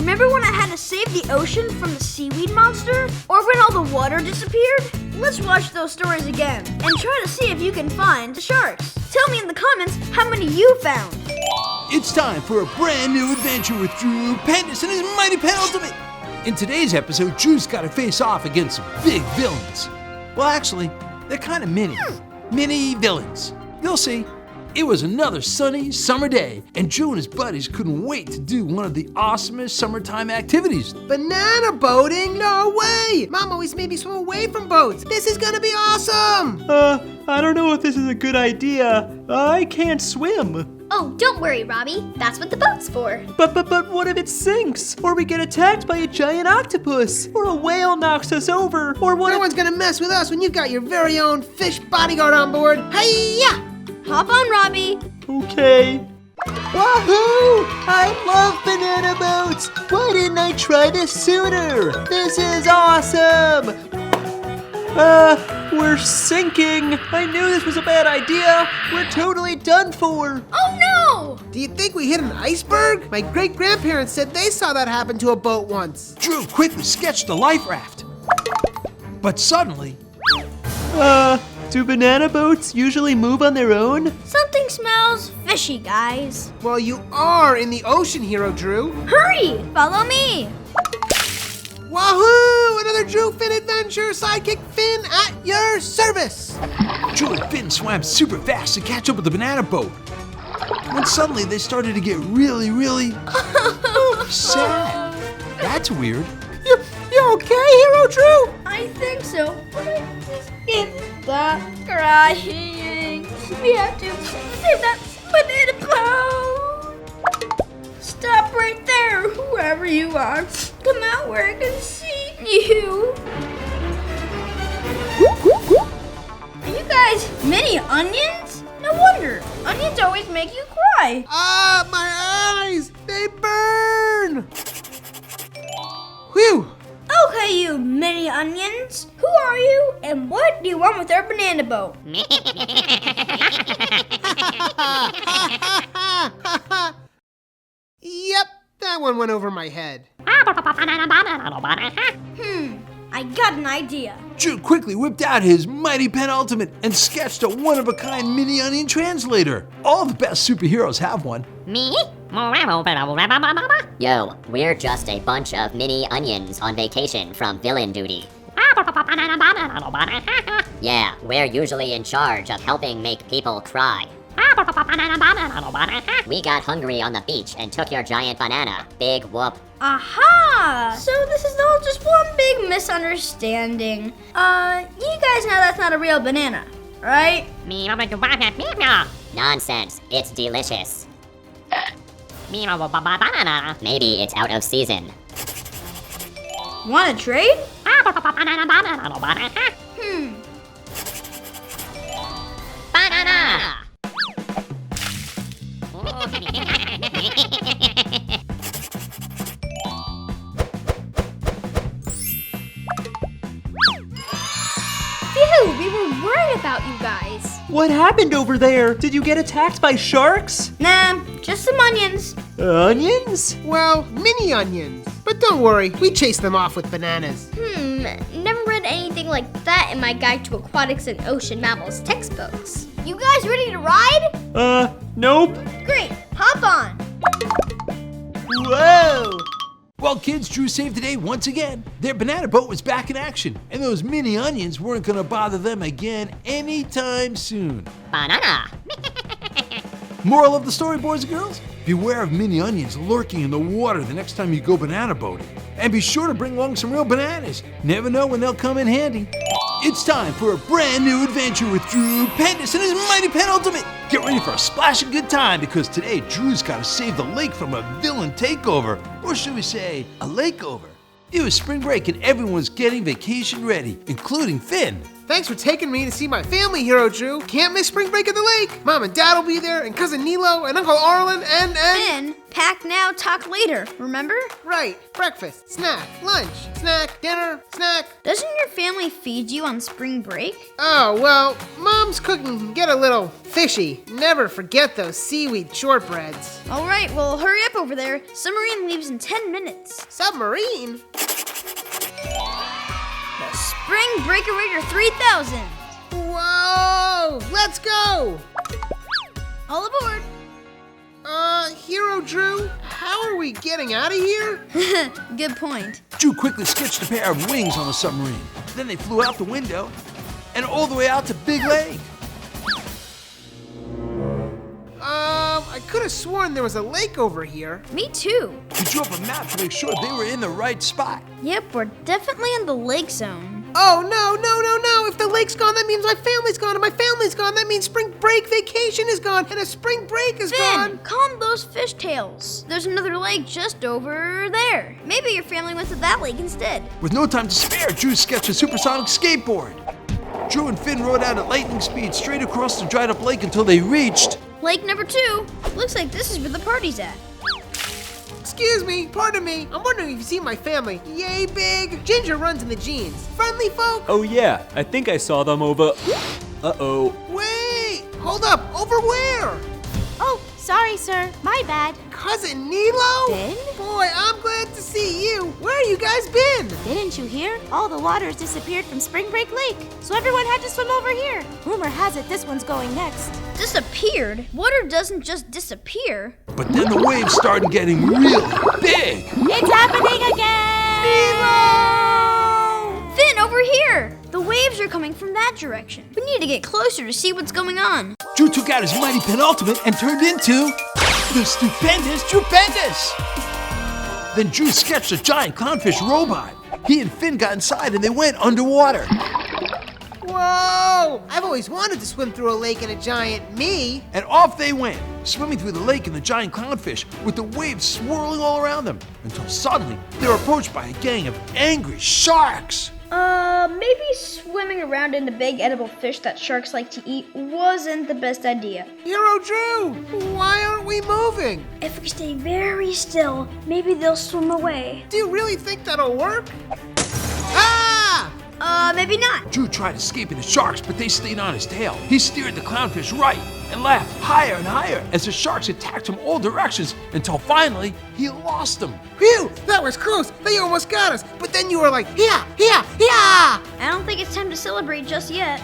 Remember when I had to save the ocean from the seaweed monster? Or when all the water disappeared? Let's watch those stories again and try to see if you can find the sharks. Tell me in the comments how many you found. It's time for a brand new adventure with Drew Pendous and his mighty penultimate. In today's episode, Drew's got to face off against some big villains. Well, actually, they're kind of mini villains. You'll see. It was another sunny summer day, and Drew and his buddies couldn't wait to do one of the awesomest summertime activities. Banana boating? No way! Mom always made me swim away from boats. This is gonna be awesome! I don't know if this is a good idea. I can't swim. Oh, don't worry, Robbie. That's what the boat's for. But what if it sinks? Or we get attacked by a giant octopus? Or a whale knocks us over? Or what? No one's gonna mess with us when you've got your very own fish bodyguard on board. Hi-ya! Hop on, Robbie. Okay. Wahoo! I love banana boats! Why didn't I try this sooner? This is awesome! We're sinking. I knew this was a bad idea. We're totally done for. Oh no! Do you think we hit an iceberg? My great-grandparents said they saw that happen to a boat once. Drew quickly sketched a life raft. But suddenly, Do banana boats usually move on their own? Something smells fishy, guys. Well, you are in the ocean, Hero Drew. Hurry, follow me. Wahoo! Another Drew Finn adventure! Sidekick Finn at your service! Drew and Finn swam super fast to catch up with the banana boat. When suddenly they started to get really sad. That's weird. You okay, Hero Drew? I think so, but I just can't stop crying. We have to save that banana boat. Stop right there, whoever you are. Come out where I can see you. Are you guys mini onions? No wonder. Onions always make you cry. Ah, my eyes! They burn! Whew! Okay, you mini onions. Who are you and what do you want with our banana boat? Yep, that one went over my head. I got an idea. Drew quickly whipped out his mighty penultimate and sketched a one-of-a-kind mini onion translator. All the best superheroes have one. Me? Yo, we're just a bunch of mini onions on vacation from villain duty. Yeah, we're usually in charge of helping make people cry. We got hungry on the beach and took your giant banana. Big whoop. Aha! So this is all just one big misunderstanding. You guys know that's not a real banana, right? Nonsense, it's delicious. Maybe it's out of season. Want to trade? Banana! Phew, we were worried about you guys. What happened over there? Did you get attacked by sharks? Nah, just some onions. Onions? Well, mini onions. But don't worry, we chased them off with bananas. Never read anything like that in my Guide to Aquatics and Ocean Mammals textbooks. You guys ready to ride? Nope. Great, hop on. Whoa! Well, kids, Drew saved the day once again. Their banana boat was back in action, and those mini onions weren't gonna bother them again anytime soon. Banana! Moral of the story, boys and girls? Beware of mini onions lurking in the water the next time you go banana boating. And be sure to bring along some real bananas. Never know when they'll come in handy. It's time for a brand new adventure with Drew Pendous and his mighty penultimate. Get ready for a splashing good time because today Drew's got to save the lake from a villain takeover. Or should we say, a lakeover. It was spring break and everyone was getting vacation ready, including Finn. Thanks for taking me to see my family, Hero Drew. Can't miss spring break at the lake. Mom and Dad will be there, and Cousin Nilo, and Uncle Arlen, and... Finn, Pack now, talk later, remember? Right. Breakfast, snack, lunch, snack, dinner, snack. Doesn't your family feed you on spring break? Oh, well, Mom's cooking can get a little fishy. Never forget those seaweed shortbreads. All right, well, hurry up over there. Submarine leaves in 10 minutes. Submarine? The Spring Breakerator 3000. Whoa! Let's go! All aboard. Hero Drew, how are we getting out of here? Good point. Drew quickly sketched a pair of wings on the submarine. Then they flew out the window and all the way out to Big Lake. I could have sworn there was a lake over here. Me too. He drew up a map to make sure they were in the right spot. Yep, we're definitely in the lake zone. Oh, no. If the lake's gone, that means my family's gone. And my family's gone, that means spring break vacation is gone. And a spring break is Finn, gone. calm those fishtails. There's another lake just over there. Maybe your family went to that lake instead. With no time to spare, Drew sketched a supersonic skateboard. Drew and Finn rode out at lightning speed straight across the dried up lake until they reached... Lake number 2. Looks like this is where the party's at. Excuse me, pardon me. I'm wondering if you've seen my family. Yay big. Ginger runs in the jeans. Friendly folk. Oh yeah, I think I saw them over. Uh-oh. Wait, hold up. Over where? Oh, sorry, sir. My bad. Cousin Nilo? Finn? Boy, I'm glad to see you. Where you guys been? Didn't you hear? All the water's disappeared from Spring Break Lake, so everyone had to swim over here. Rumor has it this one's going next. Disappeared? Water doesn't just disappear. But then the waves started getting really big. It's happening again! Finn, over here! The waves are coming from that direction. We need to get closer to see what's going on. Drew took out his mighty penultimate and turned into the Stupendous Drew Pendous. Then Drew sketched a giant clownfish robot. He and Finn got inside and they went underwater. Whoa! I've always wanted to swim through a lake in a giant me. And off they went, swimming through the lake in the giant clownfish with the waves swirling all around them, until suddenly they were approached by a gang of angry sharks. Maybe swimming around in the big edible fish that sharks like to eat wasn't the best idea. Hero Drew, why aren't we moving? If we stay very still, maybe they'll swim away. Do you really think that'll work? Ah! Maybe not. Drew tried escaping the sharks, but they stayed on his tail. He steered the clownfish right and left, higher and higher, as the sharks attacked from all directions, until finally he lost them. Phew, that was close. They almost got us. But then you were like, yeah! I don't think it's time to celebrate just yet.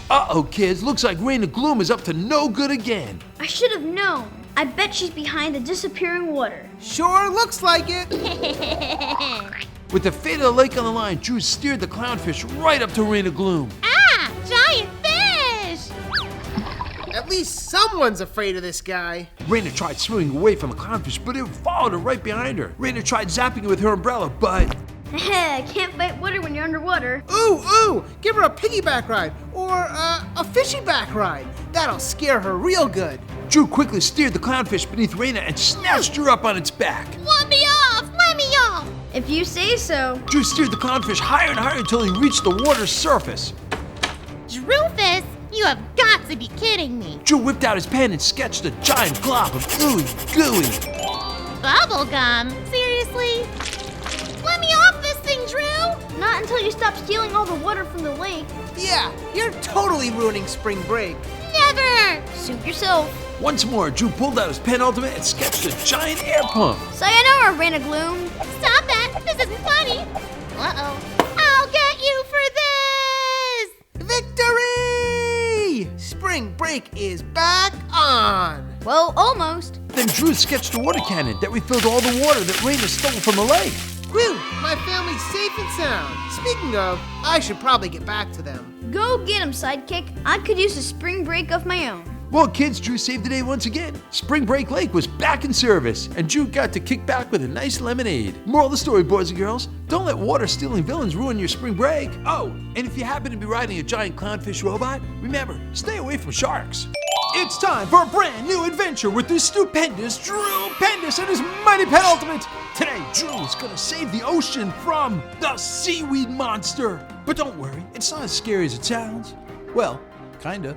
Uh-oh, kids, looks like Rain of Gloom is up to no good again. I should have known. I bet she's behind the disappearing water. Sure looks like it. With the fate of the lake on the line, Drew steered the clownfish right up to Rain of Gloom. Ah! Giant fish! At least someone's afraid of this guy. Raina tried swimming away from the clownfish, but it followed her right behind her. Raina tried zapping it with her umbrella, but... Can't fight water when you're underwater. Ooh, give her a piggyback ride or a fishy back ride. That'll scare her real good. Drew quickly steered the clownfish beneath Raina and snatched her up on its back. Let me off! Let me off! If you say so. Drew steered the clownfish higher and higher until he reached the water's surface. Rufus, you have got to be kidding me. Drew whipped out his pen and sketched a giant glob of ooey gooey. Bubblegum? Seriously? Let me off this thing, Drew! Not until you stop stealing all the water from the lake. Yeah, you're totally ruining spring break. Never! Suit yourself. Once more, Drew pulled out his penultimate and sketched a giant air pump. Sayonara, Rain of Gloom. Stop that! This isn't funny! Uh-oh. I'll get you for this! Victory! Spring break is back on. Well, almost. Then Drew sketched a water cannon that refilled all the water that Raina stole from the lake. Whew, my family's safe and sound. Speaking of, I should probably get back to them. Go get him, sidekick. I could use a spring break of my own. Well, kids, Drew saved the day once again. Spring Break Lake was back in service, and Drew got to kick back with a nice lemonade. Moral of the story, boys and girls, don't let water-stealing villains ruin your spring break. Oh, and if you happen to be riding a giant clownfish robot, remember, stay away from sharks. It's time for a brand new adventure with the Stupendous Drew Pendous and his mighty penultimate. Today, Drew is gonna save the ocean from the seaweed monster. But don't worry, it's not as scary as it sounds. Well, kinda.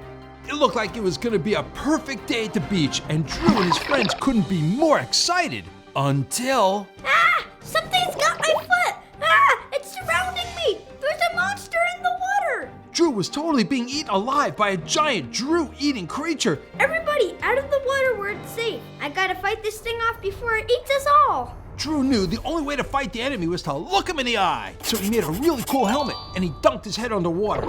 It looked like it was gonna be a perfect day at the beach, and Drew and his friends couldn't be more excited until... Ah! Something's got my foot! Ah! It's surrounding me! There's a monster in the water! Drew was totally being eaten alive by a giant Drew-eating creature. Everybody, out of the water where it's safe. I gotta fight this thing off before it eats us all. Drew knew the only way to fight the enemy was to look him in the eye. So he made a really cool helmet, and he dunked his head underwater.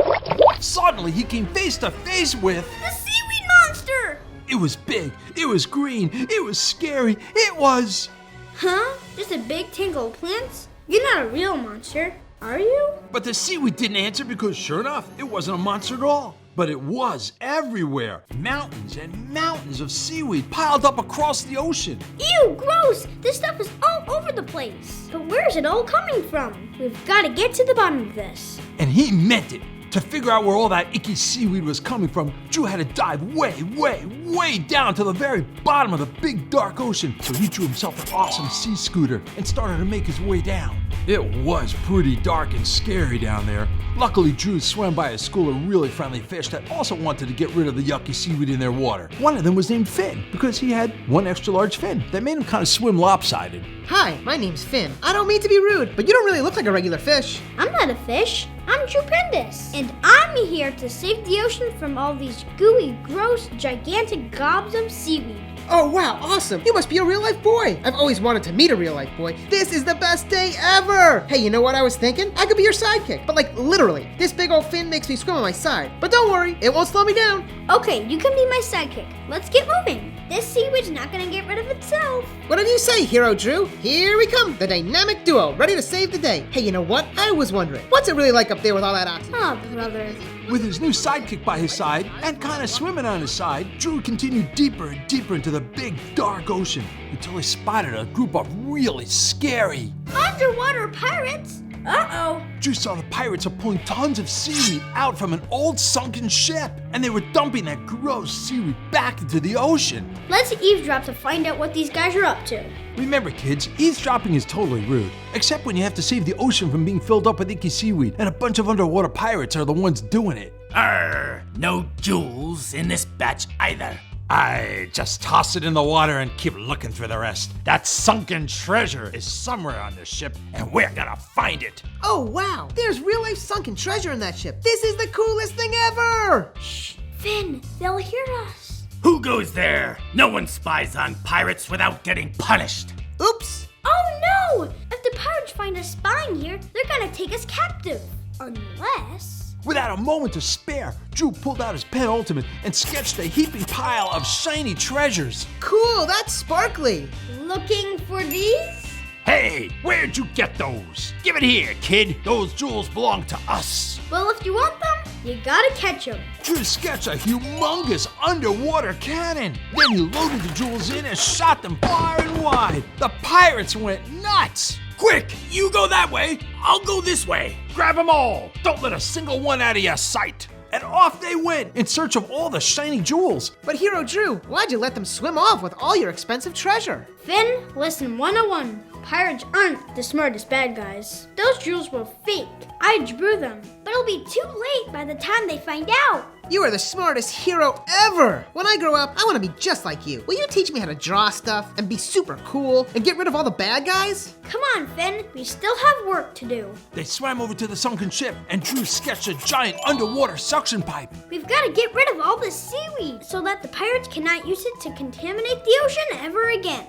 Suddenly, he came face to face with... The seaweed monster! It was big, it was green, it was scary, it was... Huh? Just a big tangle of plants? You're not a real monster, are you? But the seaweed didn't answer because sure enough, it wasn't a monster at all. But it was everywhere. Mountains and mountains of seaweed piled up across the ocean. Ew, gross! This stuff is all over the place. But where's it all coming from? We've gotta get to the bottom of this. And he meant it. To figure out where all that icky seaweed was coming from, Drew had to dive way down to the very bottom of the big dark ocean. So he drew himself an awesome sea scooter and started to make his way down. It was pretty dark and scary down there. Luckily, Drew swam by a school of really friendly fish that also wanted to get rid of the yucky seaweed in their water. One of them was named Finn because he had one extra large fin that made him kind of swim lopsided. Hi, my name's Finn. I don't mean to be rude, but you don't really look like a regular fish. I'm not a fish. I'm Stupendous. And I'm here to save the ocean from all these gooey, gross, gigantic gobs of seaweed. Oh wow, awesome! You must be a real-life boy! I've always wanted to meet a real-life boy. This is the best day ever! Hey, you know what I was thinking? I could be your sidekick, but like literally. This big old fin makes me swim on my side. But don't worry, it won't slow me down. Okay, you can be my sidekick. Let's get moving. This seaweed's not gonna get rid of itself. What did you say, Hero Drew? Here we come, the dynamic duo, ready to save the day. Hey, you know what? I was wondering, what's it really like up there with all that oxygen? Oh, brother. With his new sidekick by his side and kind of swimming on his side, Drew continued deeper and deeper into the big dark ocean until he spotted a group of really scary... Underwater pirates? Uh-oh. Drew saw the pirates are pulling tons of seaweed out from an old sunken ship, and they were dumping that gross seaweed back into the ocean. Let's eavesdrop to find out what these guys are up to. Remember, kids, eavesdropping is totally rude, except when you have to save the ocean from being filled up with icky seaweed, and a bunch of underwater pirates are the ones doing it. Arr, no jewels in this batch either. I just toss it in the water and keep looking for the rest. That sunken treasure is somewhere on this ship, and we're gonna find it. Oh wow, there's real-life sunken treasure in that ship. This is the coolest thing ever! Shh, Finn, they'll hear us. Who goes there? No one spies on pirates without getting punished. Oops! Oh no! If the pirates find us spying here, they're gonna take us captive. Unless... Without a moment to spare, Drew pulled out his pen ultimate and sketched a heaping pile of shiny treasures. Cool, that's sparkly! Looking for these? Hey, where'd you get those? Give it here, kid. Those jewels belong to us. Well, if you want them, you gotta catch them. Drew sketched a humongous underwater cannon. Then he loaded the jewels in and shot them far and wide. The pirates went nuts. Quick, you go that way, I'll go this way. Grab them all. Don't let a single one out of your sight. And off they went in search of all the shiny jewels. But Hero Drew, why'd you let them swim off with all your expensive treasure? Finn, lesson 101. Pirates aren't the smartest bad guys. Those jewels were fake. I drew them, but it'll be too late by the time they find out. You are the smartest hero ever! When I grow up, I want to be just like you. Will you teach me how to draw stuff and be super cool and get rid of all the bad guys? Come on, Finn. We still have work to do. They swam over to the sunken ship and Drew sketched a giant underwater suction pipe. We've got to get rid of all this seaweed so that the pirates cannot use it to contaminate the ocean ever again.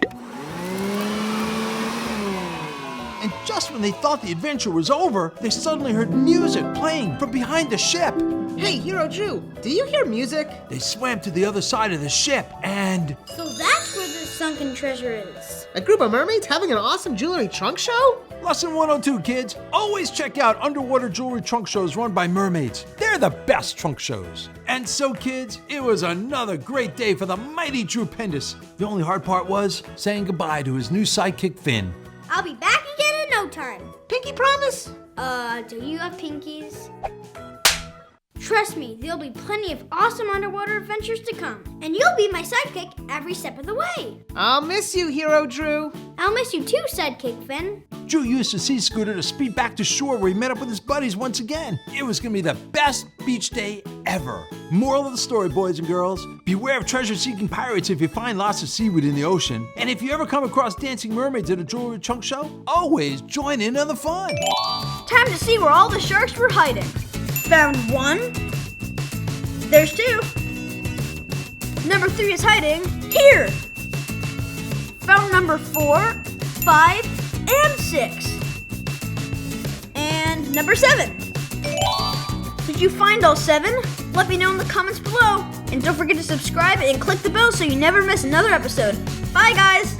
And just when they thought the adventure was over, they suddenly heard music playing from behind the ship. Hey, Hero Drew, do you hear music? They swam to the other side of the ship and... So that's where the sunken treasure is. A group of mermaids having an awesome jewelry trunk show? Lesson 102, kids. Always check out underwater jewelry trunk shows run by mermaids. They're the best trunk shows. And so, kids, it was another great day for the mighty Drew Pendous. The only hard part was saying goodbye to his new sidekick, Finn. I'll be back again in no time. Pinky promise? Do you have pinkies? Trust me, there'll be plenty of awesome underwater adventures to come. And you'll be my sidekick every step of the way. I'll miss you, Hero Drew. I'll miss you too, Sidekick Finn. Drew used the sea scooter to speed back to shore where he met up with his buddies once again. It was gonna be the best beach day ever. Moral of the story, boys and girls, beware of treasure-seeking pirates if you find lots of seaweed in the ocean. And if you ever come across dancing mermaids at a jewelry chunk show, always join in on the fun. Time to see where all the sharks were hiding. Found one. There's two. Number 3 is hiding here. Found number 4, 5, and 6. And number 7. Did you find all 7? Let me know in the comments below. And don't forget to subscribe and click the bell so you never miss another episode. Bye, guys!